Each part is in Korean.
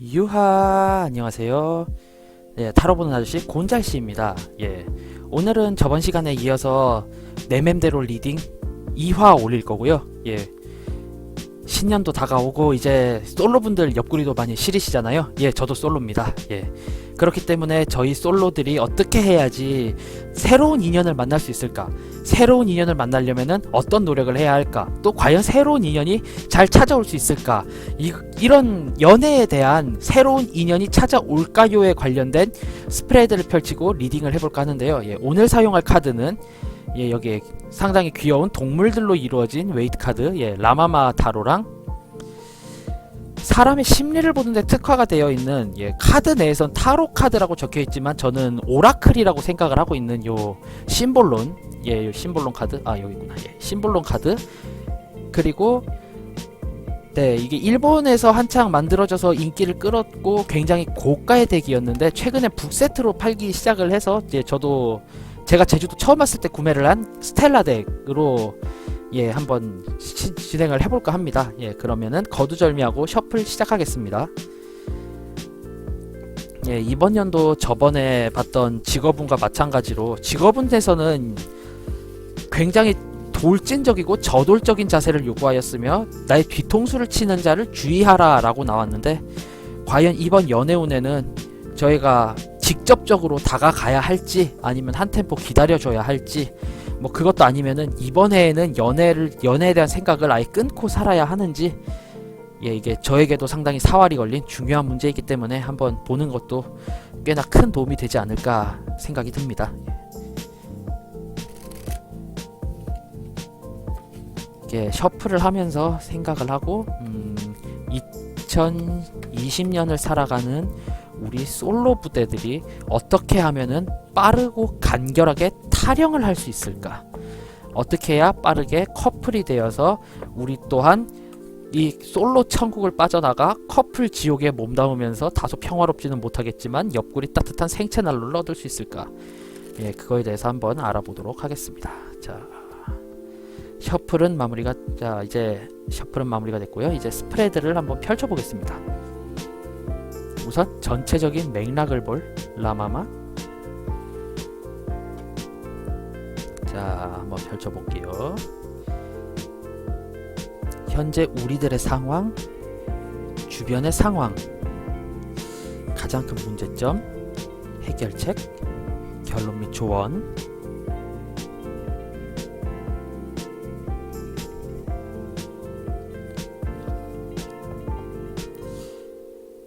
유하, 안녕하세요. 네, 타로 보는 아저씨 곤잘씨입니다. 예, 오늘은 저번 시간에 이어서 내 맘대로 리딩 2화 올릴 거고요. 예, 신년도 다가오고 이제 솔로분들 옆구리도 많이 시리시잖아요. 예, 저도 솔로입니다. 예, 그렇기 때문에 저희 솔로들이 어떻게 해야지 새로운 인연을 만날 수 있을까? 새로운 인연을 만나려면은 어떤 노력을 해야 할까? 또 과연 새로운 인연이 잘 찾아올 수 있을까? 이런 연애에 대한 새로운 인연이 찾아올까요에 관련된 스프레드를 펼치고 리딩을 해볼까 하는데요. 예, 오늘 사용할 카드는 예, 여기에 상당히 귀여운 동물들로 이루어진 웨이트 카드, 예, 라마마 타로랑 사람의 심리를 보는데 특화가 되어 있는 예, 카드 내에선 타로 카드라고 적혀 있지만 저는 오라클이라고 생각을 하고 있는 요 심볼론, 예, 요 심볼론 카드, 아 여기구나, 예, 심볼론 카드. 그리고 네, 이게 일본에서 한창 만들어져서 인기를 끌었고 굉장히 고가의 덱이었는데 최근에 북세트로 팔기 시작을 해서 이제 저도 제가 제주도 처음 왔을 때 구매를 한 스텔라 덱으로 예, 한번 진행을 해볼까 합니다. 예, 그러면은 거두절미하고 셔플 시작하겠습니다. 예, 이번 연도 저번에 봤던 직업운과 마찬가지로 직업운에서는 굉장히 돌진적이고 저돌적인 자세를 요구하였으며 나의 뒤통수를 치는 자를 주의하라 라고 나왔는데 과연 이번 연애운에는 저희가 직접적으로 다가가야 할지 아니면 한 템포 기다려줘야 할지 뭐 그것도 아니면은 이번 해에는 연애에 대한 생각을 아예 끊고 살아야 하는지 예, 이게 저에게도 상당히 사활이 걸린 중요한 문제이기 때문에 한번 보는 것도 꽤나 큰 도움이 되지 않을까 생각이 듭니다. 이게 셔플을 하면서 생각을 하고 2020년을 살아가는 우리 솔로 부대들이 어떻게 하면은 빠르고 간결하게 타령을 할 수 있을까? 어떻게 해야 빠르게 커플이 되어서 우리 또한 이 솔로 천국을 빠져나가 커플 지옥에 몸담으면서 다소 평화롭지는 못하겠지만 옆구리 따뜻한 생체 난로를 얻을 수 있을까? 예, 그거에 대해서 한번 알아보도록 하겠습니다. 자, 셔플은 마무리가 됐고요. 이제 스프레드를 한번 펼쳐보겠습니다. 우선 전체적인 맥락을 볼 라마마. 자, 한번 펼쳐볼게요. 현재 우리들의 상황, 주변의 상황, 가장 큰 문제점, 해결책, 결론 및 조언.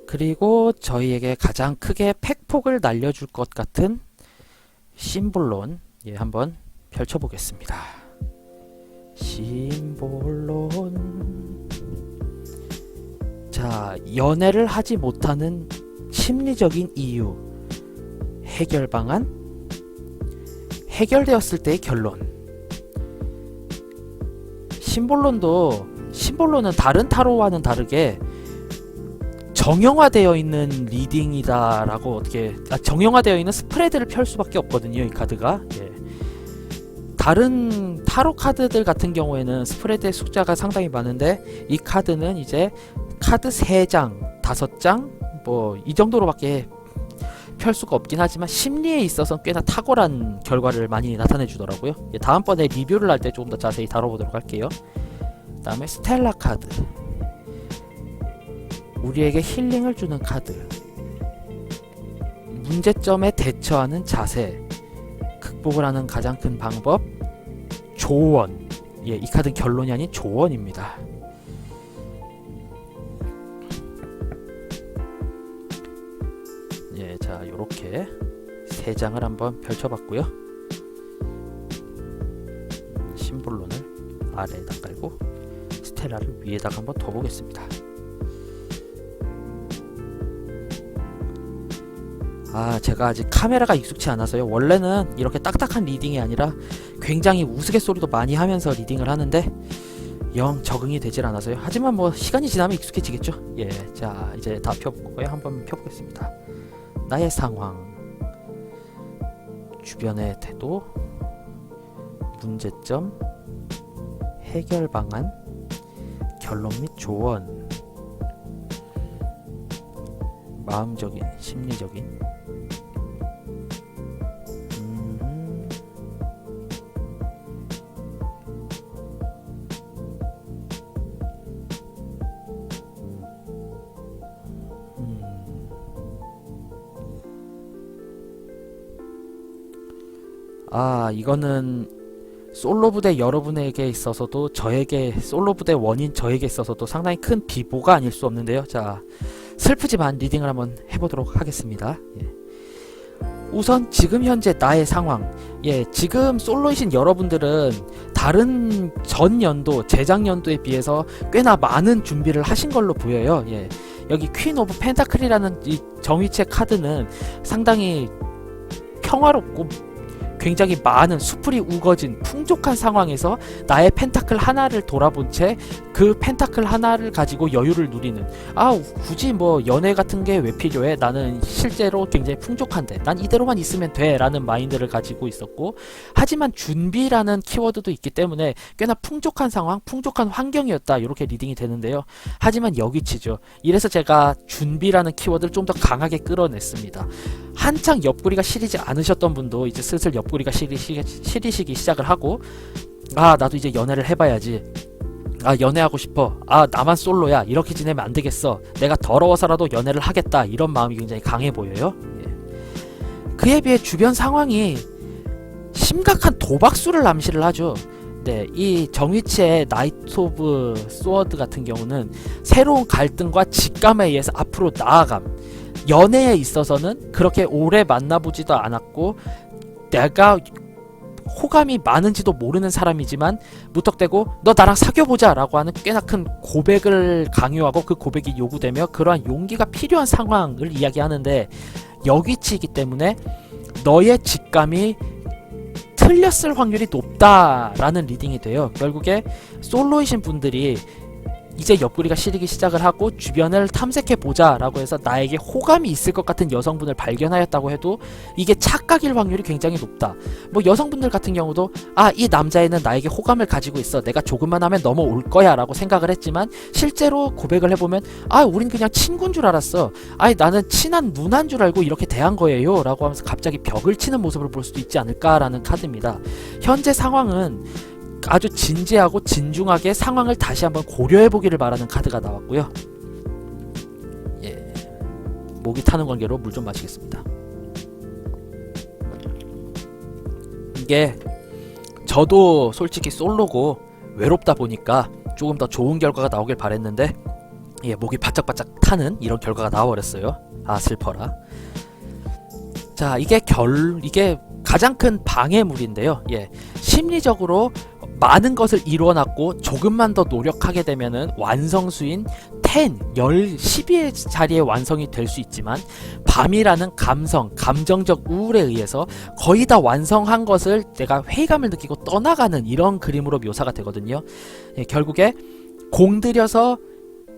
그리고 저희에게 가장 크게 팩폭을 날려줄 것 같은 심볼론, 예, 한번 펼쳐보겠습니다. 심볼론. 자, 연애를 하지 못하는 심리적인 이유, 해결 방안, 해결되었을 때의 결론. 심볼론은 다른 타로와는 다르게 정형화되어 있는 리딩이다라고 정형화되어 있는 스프레드를 펼 수밖에 없거든요, 이 카드가. 예. 다른 타로 카드들 같은 경우에는 스프레드의 숫자가 상당히 많은데 이 카드는 이제 카드 3장, 5장 뭐 이 정도로밖에 펼 수가 없긴 하지만 심리에 있어서 꽤나 탁월한 결과를 많이 나타내 주더라고요. 예, 다음번에 리뷰를 할 때 조금 더 자세히 다뤄보도록 할게요. 그 다음에 스텔라 카드, 우리에게 힐링을 주는 카드, 문제점에 대처하는 자세, 극복을 하는 가장 큰 방법, 조언. 예, 이 카드는 결론이 아닌 조언입니다. 예, 자, 요렇게 3장을 한번 펼쳐봤고요. 심볼론을 아래에다 깔고 스텔라를 위에다가 한번 더 보겠습니다. 아, 제가 아직 카메라가 익숙치 않아서요. 원래는 이렇게 딱딱한 리딩이 아니라 굉장히 우스갯소리도 많이 하면서 리딩을 하는데 영 적응이 되질 않아서요. 하지만 뭐 시간이 지나면 익숙해지겠죠. 예, 자, 이제 다 펴보고요. 한번 펴보겠습니다. 나의 상황, 주변의 태도, 문제점, 해결 방안, 결론 및 조언. 마음적인, 심리적인. 이거는 솔로 부대 여러분에게 있어서도 솔로 부대 원인 저에게 있어서도 상당히 큰 비보가 아닐 수 없는데요. 자, 슬프지만 리딩을 한번 해보도록 하겠습니다. 예. 우선 지금 현재 나의 상황. 예, 지금 솔로이신 여러분들은 다른 전 연도, 재작년도에 비해서 꽤나 많은 준비를 하신 걸로 보여요. 예. 여기 퀸 오브 펜타클이라는 이 정위치의 카드는 상당히 평화롭고 굉장히 많은 수풀이 우거진 풍족한 상황에서 나의 펜타클 하나를 돌아본 채 그 펜타클 하나를 가지고 여유를 누리는, 굳이 뭐 연애 같은 게 왜 필요해, 나는 실제로 굉장히 풍족한데 난 이대로만 있으면 돼 라는 마인드를 가지고 있었고, 하지만 준비라는 키워드도 있기 때문에 꽤나 풍족한 상황, 풍족한 환경이었다, 이렇게 리딩이 되는데요. 하지만 여기치죠. 이래서 제가 준비라는 키워드를 좀 더 강하게 끌어냈습니다. 한창 옆구리가 시리지 않으셨던 분도 이제 슬슬 옆구리가 시리시기 시작을 하고, 나도 이제 연애를 해봐야지, 연애하고 싶어, 나만 솔로야, 이렇게 지내면 안 되겠어, 내가 더러워서라도 연애를 하겠다, 이런 마음이 굉장히 강해 보여요. 예. 그에 비해 주변 상황이 심각한 도박수를 암시를 하죠. 네, 이 정위치의 나이트 오브 소워드 같은 경우는 새로운 갈등과 직감에 의해서 앞으로 나아감, 연애에 있어서는 그렇게 오래 만나보지도 않았고 내가 호감이 많은지도 모르는 사람이지만 무턱대고 너 나랑 사귀어보자 라고 하는 꽤나 큰 고백을 강요하고 그 고백이 요구되며 그러한 용기가 필요한 상황을 이야기하는데, 여기치이기 때문에 너의 직감이 틀렸을 확률이 높다라는 리딩이 돼요. 결국에 솔로이신 분들이 이제 옆구리가 시리기 시작을 하고 주변을 탐색해보자 라고 해서 나에게 호감이 있을 것 같은 여성분을 발견하였다고 해도 이게 착각일 확률이 굉장히 높다. 뭐 여성분들 같은 경우도 이 남자애는 나에게 호감을 가지고 있어, 내가 조금만 하면 넘어올 거야 라고 생각을 했지만 실제로 고백을 해보면 우린 그냥 친구인 줄 알았어, 나는 친한 누나인 줄 알고 이렇게 대한 거예요 라고 하면서 갑자기 벽을 치는 모습을 볼 수도 있지 않을까라는 카드입니다. 현재 상황은 아주 진지하고 진중하게 상황을 다시 한번 고려해보기를 바라는 카드가 나왔고요. 예, 목이 타는 관계로 물 좀 마시겠습니다. 이게 저도 솔직히 솔로고 외롭다 보니까 조금 더 좋은 결과가 나오길 바랬는데, 목이 바짝바짝 타는 이런 결과가 나와버렸어요. 슬퍼라. 자, 이게 가장 큰 방해물인데요. 심리적으로 많은 것을 이뤄놨고 조금만 더 노력하게 되면은 완성수인 10, 12의 자리에 완성이 될 수 있지만, 밤이라는 감정적 우울에 의해서 거의 다 완성한 것을 내가 회의감을 느끼고 떠나가는 이런 그림으로 묘사가 되거든요. 결국에 공들여서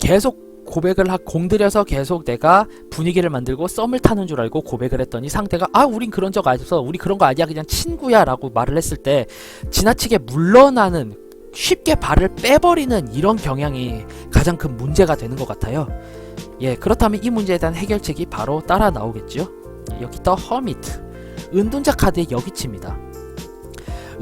계속 공들여서 내가 분위기를 만들고 썸을 타는 줄 알고 고백을 했더니 상대가 우린 그런 적 없어, 우리 그런 거 아니야, 그냥 친구야 라고 말을 했을 때 지나치게 물러나는, 쉽게 발을 빼버리는 이런 경향이 가장 큰 문제가 되는 것 같아요. 그렇다면 이 문제에 대한 해결책이 바로 따라 나오겠죠. 여기 더 허미트, 은둔자 카드의 여기치입니다.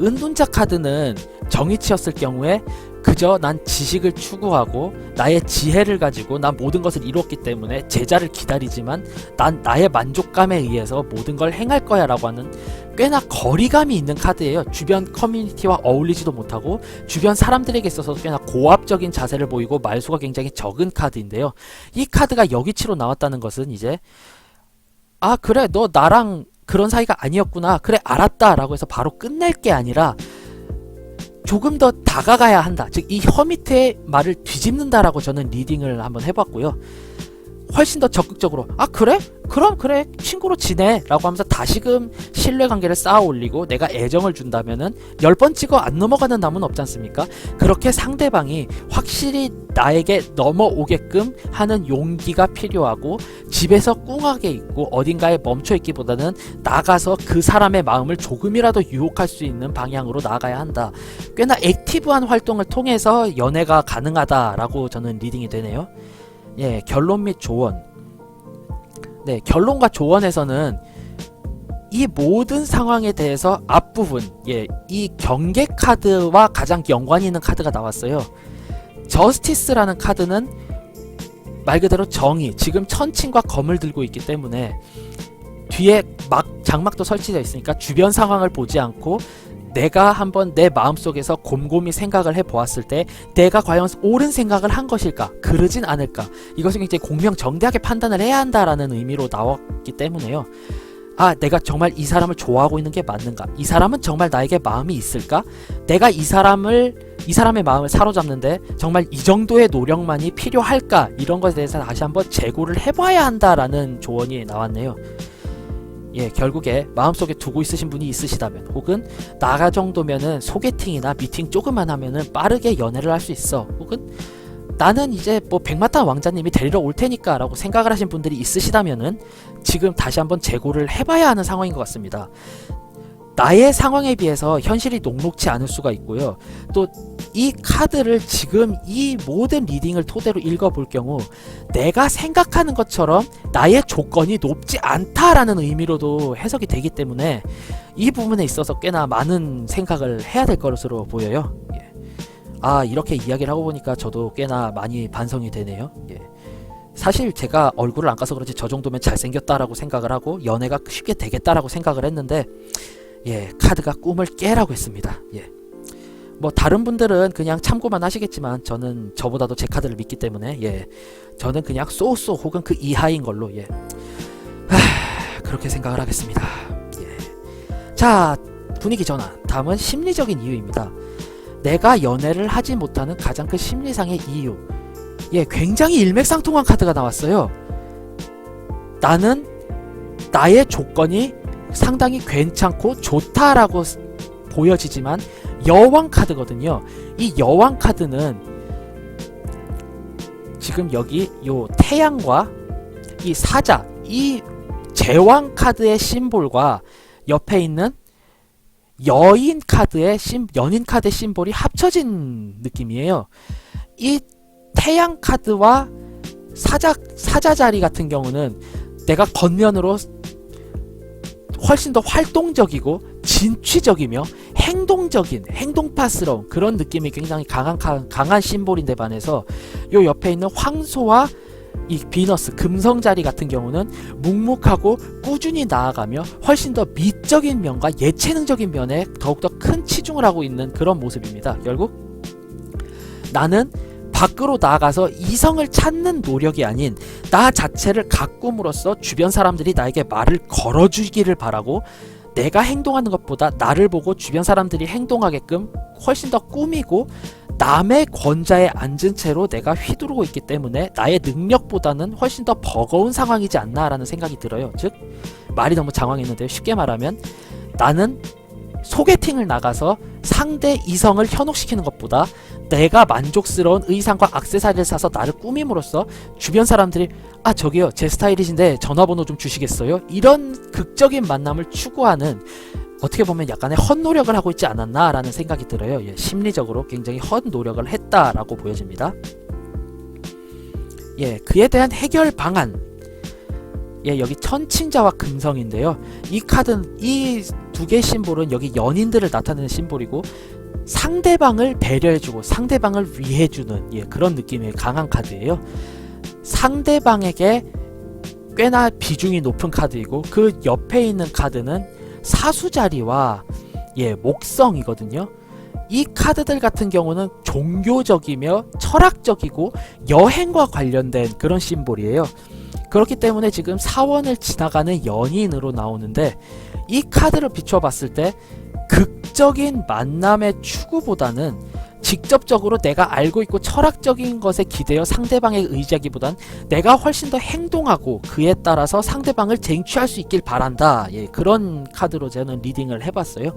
은둔자 카드는 정의치였을 경우에 그저 난 지식을 추구하고 나의 지혜를 가지고 난 모든 것을 이뤘기 때문에 제자를 기다리지만 난 나의 만족감에 의해서 모든 걸 행할 거야 라고 하는 꽤나 거리감이 있는 카드예요. 주변 커뮤니티와 어울리지도 못하고 주변 사람들에게 있어서 꽤나 고압적인 자세를 보이고 말수가 굉장히 적은 카드인데요. 이 카드가 여기치로 나왔다는 것은 이제 그래, 너 나랑 그런 사이가 아니었구나, 그래 알았다 라고 해서 바로 끝낼 게 아니라 조금 더 다가가야 한다, 즉 이 허미트의 말을 뒤집는다라고 저는 리딩을 한번 해봤고요. 훨씬 더 적극적으로 그래? 그럼 그래, 친구로 지내 라고 하면서 다시금 신뢰관계를 쌓아 올리고 내가 애정을 준다면은 10번 찍어 안 넘어가는 나무는 없지 않습니까? 그렇게 상대방이 확실히 나에게 넘어오게끔 하는 용기가 필요하고, 집에서 꿍하게 있고 어딘가에 멈춰 있기보다는 나가서 그 사람의 마음을 조금이라도 유혹할 수 있는 방향으로 나아가야 한다. 꽤나 액티브한 활동을 통해서 연애가 가능하다라고 저는 리딩이 되네요. 결론 및 조언. 네, 결론과 조언에서는 이 모든 상황에 대해서 앞부분, 예, 이 경계 카드와 가장 연관이 있는 카드가 나왔어요. 저스티스라는 카드는 말 그대로 정의, 지금 천칭과 검을 들고 있기 때문에 뒤에 장막도 설치되어 있으니까 주변 상황을 보지 않고 내가 한번 내 마음속에서 곰곰이 생각을 해보았을 때 내가 과연 옳은 생각을 한 것일까? 그러진 않을까? 이것은 굉장히 공명정대하게 판단을 해야 한다라는 의미로 나왔기 때문에요. 아, 내가 정말 이 사람을 좋아하고 있는 게 맞는가? 이 사람은 정말 나에게 마음이 있을까? 내가 이 사람의 마음을 사로잡는데 정말 이 정도의 노력만이 필요할까? 이런 것에 대해서 다시 한번 재고를 해봐야 한다라는 조언이 나왔네요. 예, 결국에 마음속에 두고 있으신 분이 있으시다면, 혹은 나 정도면은 소개팅이나 미팅 조금만 하면은 빠르게 연애를 할 수 있어, 혹은 나는 이제 뭐 백마탄 왕자님이 데리러 올 테니까 라고 생각을 하신 분들이 있으시다면은 지금 다시 한번 재고를 해봐야 하는 상황인 것 같습니다. 나의 상황에 비해서 현실이 녹록치 않을 수가 있고요. 또 이 카드를 지금 이 모든 리딩을 토대로 읽어볼 경우 내가 생각하는 것처럼 나의 조건이 높지 않다라는 의미로도 해석이 되기 때문에 이 부분에 있어서 꽤나 많은 생각을 해야 될 것으로 보여요. 예. 아, 이렇게 이야기를 하고 보니까 저도 꽤나 많이 반성이 되네요. 예. 사실 제가 얼굴을 안 까서 그런지 저 정도면 잘생겼다라고 생각을 하고 연애가 쉽게 되겠다라고 생각을 했는데, 예, 카드가 꿈을 깨라고 했습니다. 예. 뭐 다른 분들은 그냥 참고만 하시겠지만 저는 저보다도 제 카드를 믿기 때문에, 예, 저는 그냥 쏘쏘 혹은 그 이하인 걸로, 예, 그렇게 생각을 하겠습니다. 예. 자, 분위기 전환. 다음은 심리적인 이유입니다. 내가 연애를 하지 못하는 가장 큰 심리상의 이유. 예, 굉장히 일맥상통한 카드가 나왔어요. 나는 나의 조건이 상당히 괜찮고 좋다라고 보여지지만 여왕 카드거든요. 이 여왕 카드는 지금 여기 요 태양과 이 사자, 이 제왕 카드의 심볼과 옆에 있는 연인 카드의 심볼이 합쳐진 느낌이에요. 이 태양 카드와 사자 자리 같은 경우는 내가 겉면으로 훨씬 더 활동적이고 진취적이며 행동파스러운 그런 느낌이 굉장히 강한 심볼인데 반해서 요 옆에 있는 황소와 이 비너스 금성 자리 같은 경우는 묵묵하고 꾸준히 나아가며 훨씬 더 미적인 면과 예체능적인 면에 더욱더 큰 치중을 하고 있는 그런 모습입니다. 결국 나는 밖으로 나아가서 이성을 찾는 노력이 아닌 나 자체를 가꿈으로써 주변 사람들이 나에게 말을 걸어주기를 바라고, 내가 행동하는 것보다 나를 보고 주변 사람들이 행동하게끔 훨씬 더 꾸미고 남의 권좌에 앉은 채로 내가 휘두르고 있기 때문에 나의 능력보다는 훨씬 더 버거운 상황이지 않나라는 생각이 들어요. 즉, 말이 너무 장황했는데요. 쉽게 말하면 나는 소개팅을 나가서 상대 이성을 현혹시키는 것보다 내가 만족스러운 의상과 액세서리를 사서 나를 꾸밈으로써 주변 사람들이 아, 저기요, 제 스타일이신데 전화번호 좀 주시겠어요? 이런 극적인 만남을 추구하는, 어떻게 보면 약간의 헛노력을 하고 있지 않았나 라는 생각이 들어요. 예, 심리적으로 굉장히 헛노력을 했다라고 보여집니다. 예, 그에 대한 해결 방안. 예, 여기 천칭자와 금성인데요. 이 카드는, 이 두 개의 심볼은 여기 연인들을 나타내는 심볼이고 상대방을 배려해주고 상대방을 위해주는, 예, 그런 느낌의 강한 카드예요. 상대방에게 꽤나 비중이 높은 카드이고 그 옆에 있는 카드는 사수자리와, 예, 목성이거든요. 이 카드들 같은 경우는 종교적이며 철학적이고 여행과 관련된 그런 심볼이에요. 그렇기 때문에 지금 사원을 지나가는 연인으로 나오는데, 이 카드를 비춰봤을 때 극적인 만남의 추구보다는 직접적으로 내가 알고 있고 철학적인 것에 기대어 상대방에 의지하기보단 내가 훨씬 더 행동하고 그에 따라서 상대방을 쟁취할 수 있길 바란다. 예, 그런 카드로 저는 리딩을 해봤어요.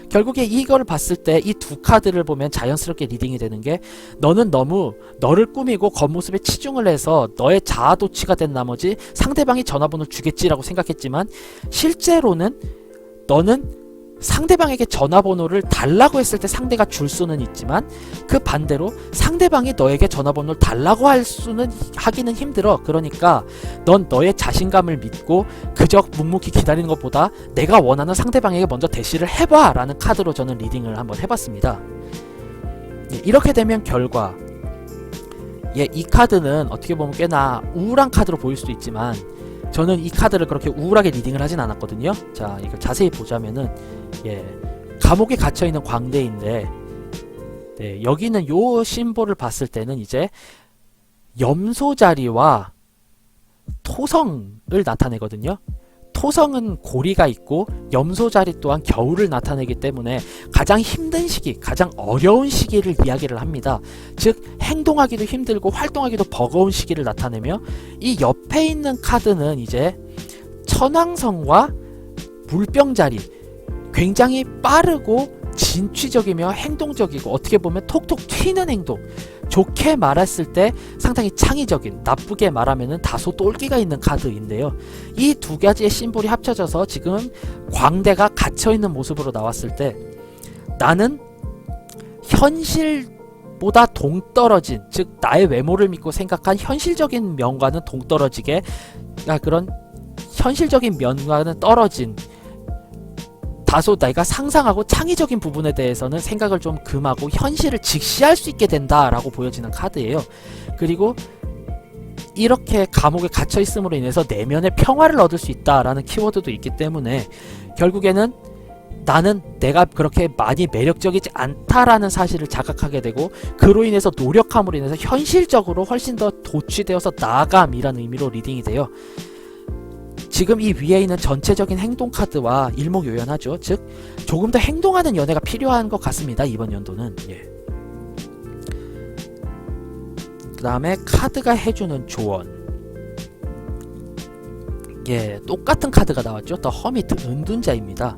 결국에 이걸 봤을 때 이 두 카드를 보면 자연스럽게 리딩이 되는 게, 너는 너무 너를 꾸미고 겉모습에 치중을 해서 너의 자아도취가 된 나머지 상대방이 전화번호를 주겠지라고 생각했지만 실제로는 너는 상대방에게 전화번호를 달라고 했을 때 상대가 줄 수는 있지만 그 반대로 상대방이 너에게 전화번호를 달라고 하기는 힘들어. 그러니까 넌 너의 자신감을 믿고 그저 묵묵히 기다리는 것보다 내가 원하는 상대방에게 먼저 대시를 해봐 라는 카드로 저는 리딩을 한번 해봤습니다. 예, 이렇게 되면 결과, 예, 이 카드는 어떻게 보면 꽤나 우울한 카드로 보일 수도 있지만 저는 이 카드를 그렇게 우울하게 리딩을 하진 않았거든요. 자, 이걸 자세히 보자면은, 예, 감옥에 갇혀있는 광대인데, 네, 여기는 요 심볼을 봤을 때는 이제 염소 자리와 토성을 나타내거든요. 토성은 고리가 있고 염소 자리 또한 겨울을 나타내기 때문에 가장 힘든 시기, 가장 어려운 시기를 이야기를 합니다. 즉 행동하기도 힘들고 활동하기도 버거운 시기를 나타내며, 이 옆에 있는 카드는 이제 천왕성과 물병 자리, 굉장히 빠르고 진취적이며 행동적이고 어떻게 보면 톡톡 튀는 행동, 좋게 말했을 때 상당히 창의적인, 나쁘게 말하면 다소 똘끼가 있는 카드인데요. 이 두 가지의 심볼이 합쳐져서 지금 광대가 갇혀있는 모습으로 나왔을 때 나는 현실보다 동떨어진, 즉 나의 외모를 믿고 생각한 현실적인 면과는 동떨어지게, 그런 현실적인 면과는 떨어진, 다소 내가 상상하고 창의적인 부분에 대해서는 생각을 좀 금하고 현실을 직시할 수 있게 된다라고 보여지는 카드예요. 그리고 이렇게 감옥에 갇혀 있음으로 인해서 내면의 평화를 얻을 수 있다라는 키워드도 있기 때문에 결국에는 나는 내가 그렇게 많이 매력적이지 않다라는 사실을 자각하게 되고, 그로 인해서 노력함으로 인해서 현실적으로 훨씬 더 도취되어서 나아감이라는 의미로 리딩이 돼요. 지금 이 위에 있는 전체적인 행동 카드와 일목요연하죠. 즉 조금 더 행동하는 연애가 필요한 것 같습니다, 이번 연도는. 예. 그 다음에 카드가 해주는 조언. 예, 똑같은 카드가 나왔죠. 더 허미트, 은둔자입니다.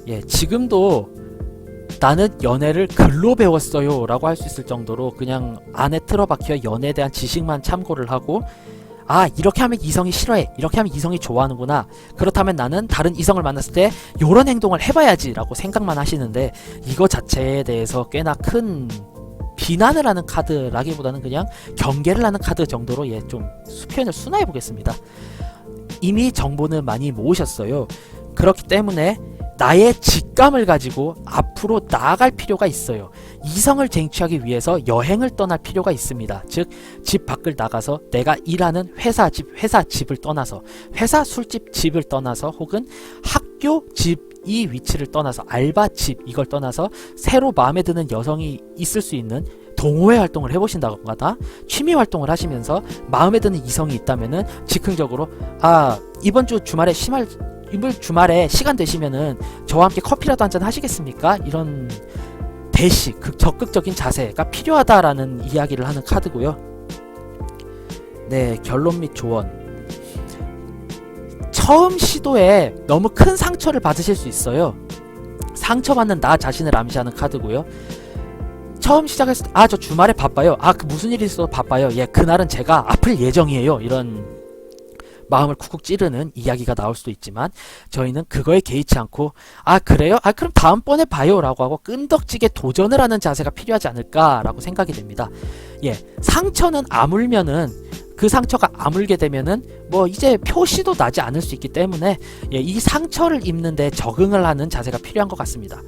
예, 지금도 나는 연애를 글로 배웠어요 라고 할 수 있을 정도로 그냥 안에 틀어박혀 연애에 대한 지식만 참고를 하고, 아, 이렇게 하면 이성이 싫어해, 이렇게 하면 이성이 좋아하는구나, 그렇다면 나는 다른 이성을 만났을 때 요런 행동을 해봐야지 라고 생각만 하시는데, 이거 자체에 대해서 꽤나 큰 비난을 하는 카드라기보다는 그냥 경계를 하는 카드 정도로, 예, 좀 표현을 순화해 보겠습니다. 이미 정보는 많이 모으셨어요. 그렇기 때문에 나의 직감을 가지고 앞으로 나아갈 필요가 있어요. 이성을 쟁취하기 위해서 여행을 떠날 필요가 있습니다. 즉 집 밖을 나가서 내가 일하는 회사 집을 떠나서, 회사 술집 집을 떠나서, 혹은 학교 집 이 위치를 떠나서, 알바 집 이걸 떠나서 새로 마음에 드는 여성이 있을 수 있는 동호회 활동을 해보신다거나 취미 활동을 하시면서 마음에 드는 이성이 있다면은 즉흥적으로, 아, 이번 주말에 시간 되시면은 저와 함께 커피라도 한잔 하시겠습니까? 이런 대시, 적극적인 자세가 필요하다라는 이야기를 하는 카드고요. 네, 결론 및 조언. 처음 시도에 너무 큰 상처를 받으실 수 있어요. 상처받는 나 자신을 암시하는 카드고요. 처음 시작했을 때, 아, 저 주말에 바빠요. 아, 그 무슨 일이 있어서 바빠요. 예, 그날은 제가 아플 예정이에요. 이런 마음을 쿡쿡 찌르는 이야기가 나올 수도 있지만, 저희는 그거에 개의치 않고, 아, 그래요? 아, 그럼 다음번에 봐요 라고 하고 끈덕지게 도전을 하는 자세가 필요하지 않을까라고 생각이 됩니다. 예, 상처는 아물면은, 그 상처가 아물게 되면은 뭐 이제 표시도 나지 않을 수 있기 때문에, 예, 이 상처를 입는데 적응을 하는 자세가 필요한 것 같습니다.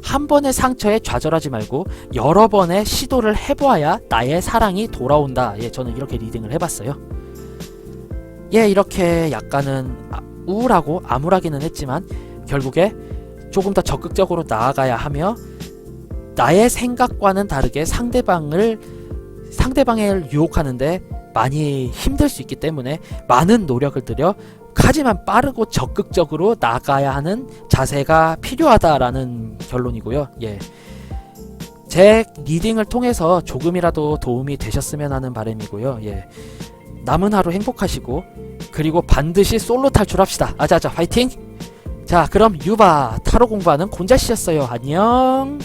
한 번의 상처에 좌절하지 말고 여러 번의 시도를 해보아야 나의 사랑이 돌아온다. 예, 저는 이렇게 리딩을 해봤어요. 예, 이렇게 약간은 우울하고 암울하기는 했지만 결국에 조금 더 적극적으로 나아가야 하며, 나의 생각과는 다르게 상대방을 유혹하는데 많이 힘들 수 있기 때문에 많은 노력을 들여, 하지만 빠르고 적극적으로 나가야 하는 자세가 필요하다라는 결론이고요. 예, 제 리딩을 통해서 조금이라도 도움이 되셨으면 하는 바람이고요. 예, 남은 하루 행복하시고, 그리고 반드시 솔로 탈출합시다. 아자아자 화이팅! 자, 그럼 유바 타로 공부하는 곤자씨였어요. 안녕.